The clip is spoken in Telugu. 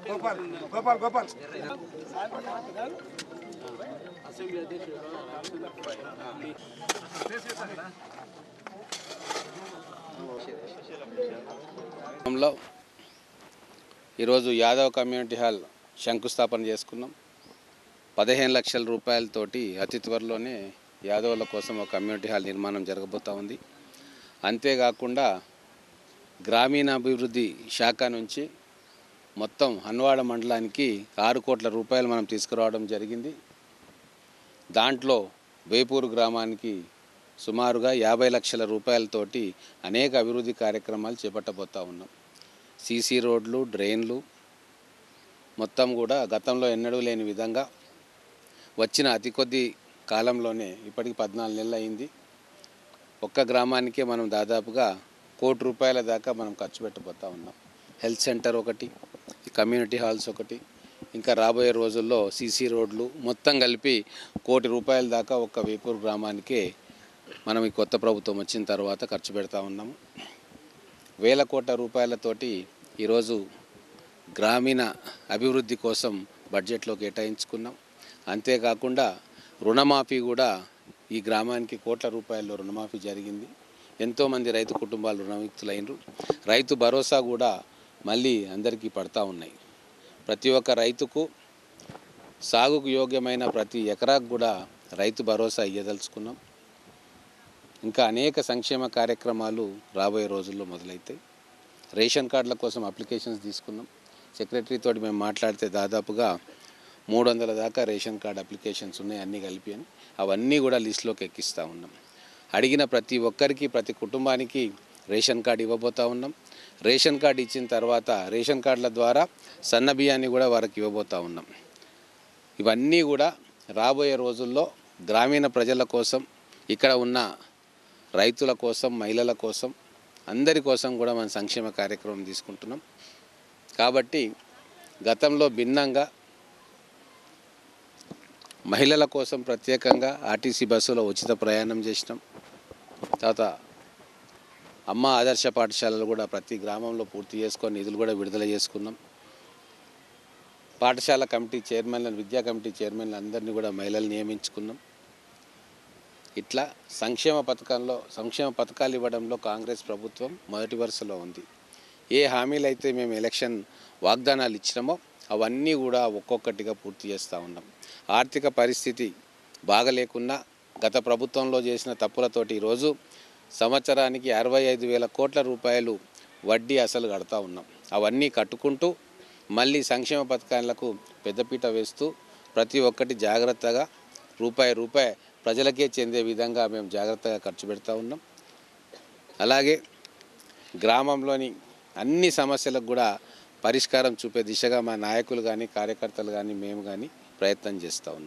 గోపాల్ గోపాల్ గోపాల్ అసెంబ్లీ అధ్యక్షుడు ఈరోజు యాదవ్ కమ్యూనిటీ హాల్ శంకుస్థాపన చేసుకున్నాం. 15 లక్షల రూపాయలతోటి అతి త్వరలోనే యాదవుల కోసం ఒక కమ్యూనిటీ హాల్ నిర్మాణం జరగబోతూ ఉంది. అంతేకాకుండా గ్రామీణాభివృద్ధి శాఖ నుంచి మొత్తం హన్వాడ మండలానికి 6 కోట్ల రూపాయలు మనం తీసుకురావడం జరిగింది. దాంట్లో వేపూరు గ్రామానికి సుమారుగా 50 లక్షల రూపాయలతోటి అనేక అభివృద్ధి కార్యక్రమాలు చేపట్టబోతూ ఉన్నాం. సీసీ రోడ్లు, డ్రైన్లు మొత్తం కూడా గతంలో ఎన్నడూ లేని విధంగా వచ్చిన అతి కొద్ది కాలంలోనే ఇప్పటికి 14 నెలలు అయింది. ఒక్క గ్రామానికే మనం దాదాపుగా 1 కోటి రూపాయల దాకా మనం ఖర్చు పెట్టబోతూ ఉన్నాం. హెల్త్ సెంటర్ ఒకటి, కమ్యూనిటీ హాల్స్ ఒకటి, ఇంకా రాబోయే రోజుల్లో సీసీ రోడ్లు మొత్తం కలిపి 1 కోటి రూపాయల దాకా ఒక్క వేపూరు గ్రామానికే మనం ఈ కొత్త ప్రభుత్వం వచ్చిన తర్వాత ఖర్చు పెడతా ఉన్నాము. వేల కోట్ల రూపాయలతోటి ఈరోజు గ్రామీణ అభివృద్ధి కోసం బడ్జెట్లో కేటాయించుకున్నాం. అంతేకాకుండా రుణమాఫీ కూడా ఈ గ్రామానికి 1 కోట్ల రూపాయల్లో రుణమాఫీ జరిగింది. ఎంతోమంది రైతు కుటుంబాలు రుణముక్తులైనరు. రైతు భరోసా కూడా మళ్ళీ అందరికీ పడతా ఉన్నాయి. ప్రతి ఒక్క రైతుకు సాగుకు యోగ్యమైన ప్రతి ఎకరాకు కూడా రైతు భరోసా ఇవ్వదలుచుకున్నాం. ఇంకా అనేక సంక్షేమ కార్యక్రమాలు రాబోయే రోజుల్లో మొదలవుతాయి. రేషన్ కార్డుల కోసం అప్లికేషన్స్ తీసుకున్నాం. సెక్రటరీతో మేము మాట్లాడితే దాదాపుగా 300 దాకా రేషన్ కార్డు అప్లికేషన్స్ ఉన్నాయి, అన్నీ కలిపి అని. అవన్నీ కూడా లిస్టులోకి ఎక్కిస్తూ ఉన్నాం. అడిగిన ప్రతి ఒక్కరికి, ప్రతి కుటుంబానికి రేషన్ కార్డు ఇవ్వబోతూ ఉన్నాం. రేషన్ కార్డు ఇచ్చిన తర్వాత రేషన్ కార్డుల ద్వారా సన్న బియ్యాన్ని కూడా వారికి ఇవ్వబోతూ ఉన్నాం. ఇవన్నీ కూడా రాబోయే రోజుల్లో గ్రామీణ ప్రజల కోసం, ఇక్కడ ఉన్న రైతుల కోసం, మహిళల కోసం, అందరి కోసం కూడా మనం సంక్షేమ కార్యక్రమం తీసుకుంటున్నాం. కాబట్టి గతంలో భిన్నంగా మహిళల కోసం ప్రత్యేకంగా ఆర్టీసీ బస్సులో ఉచిత ప్రయాణం చేసినాం. తర్వాత అమ్మ ఆదర్శ పాఠశాలలు కూడా ప్రతి గ్రామంలో పూర్తి చేసుకొని నిధులు కూడా విడుదల చేసుకున్నాం. పాఠశాల కమిటీ చైర్మన్లను, విద్యా కమిటీ చైర్మన్లు అందరినీ కూడా మహిళలు నియమించుకున్నాం. ఇట్లా సంక్షేమ పథకాలు ఇవ్వడంలో కాంగ్రెస్ ప్రభుత్వం మొదటి వరుసలో ఉంది. ఏ హామీలు అయితే మేము ఎలక్షన్ వాగ్దానాలు ఇచ్చినామో అవన్నీ కూడా ఒక్కొక్కటిగా పూర్తి చేస్తూ ఉన్నాం. ఆర్థిక పరిస్థితి బాగలేకున్నా గత ప్రభుత్వంలో చేసిన తప్పులతోటి ఈరోజు సంవత్సరానికి 65,000 కోట్ల రూపాయలు వడ్డీ అసలు కడతా ఉన్నాం. అవన్నీ కట్టుకుంటూ మళ్ళీ సంక్షేమ పథకాలకు పెద్దపీట వేస్తూ ప్రతి ఒక్కటి జాగ్రత్తగా రూపాయి ప్రజలకే చెందే విధంగా మేము జాగ్రత్తగా ఖర్చు పెడతా ఉన్నాం. అలాగే గ్రామంలోని అన్ని సమస్యలకు కూడా పరిష్కారం చూపే దిశగా మా నాయకులు కానీ, కార్యకర్తలు కానీ, మేము కానీ ప్రయత్నం చేస్తూ ఉన్నాం.